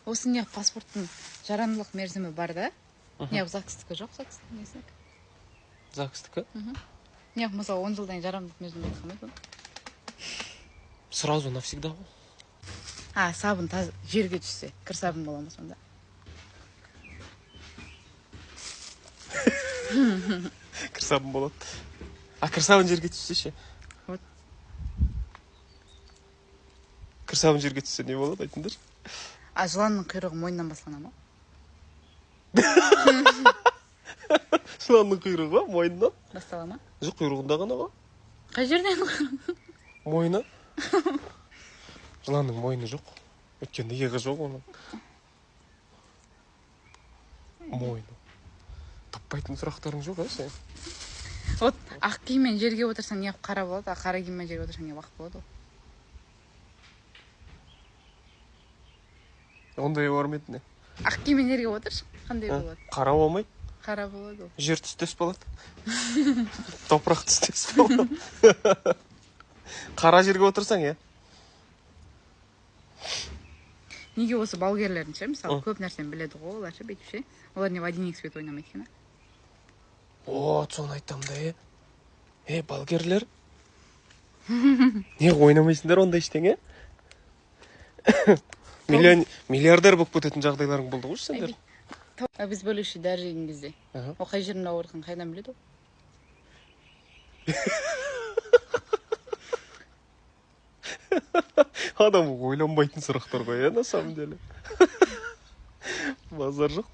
Осы не паспорттың жарамдылық мерзімі бар да? Не ЗАГСтікі жоқ, ЗАГСтің несінікі? ЗАГСтікі? Не мысалы 10 жылдан жарамдылық мерзімі айтқанмайды. Сразу навсегда ғой. Сабын жерге түссе, кір сабын бола ма сонда? Кір сабын болады. Кір сабын жерге түссе ше? Вот. Кір сабын жерге түссе не болады, айтыңдар? Жыланның құйрығы мойнынан басылана ма? Жыланның құйрығы мойнынан? Бастала ма? Жоқ, құйрығында ғана ғой. Қай жерден құйрығы? Мойны? Жыланның мойны жоқ. Өткенде иығы жоқ оның. Мойны. Таппайтын сұрақтарың жоқ, сен? Вот, ақ киіммен жерге отырсаң не қара болады, қара киіммен жерге отырсаң не ақ болады? Ондай бар ма еді не? Ақ киіммен жерге отыршы, қандай болады? Қара болмайды. Қара болады ол. Жер түстес болады. Топырақ түстес болады. Қара жерге отырсаң, Неге осы балгерлердің ше, мысалы, көп нәрсені біледі ғой, олар ше, бүйтіп ше. Олар не водяник свет ойнамайды екен? Соны айтам да, балгерлер. Не ойнамайсыңдар ондай ештеңе? Миллиардер болып кететін жағдайларың болды ғой сендер. Біз бөлуші дәрі жеген кезде. О қай жерінде ауырған қайдан біледі ол? Адам ойланбайтын сұрақтар ғой, на самом деле. Базар жоқ.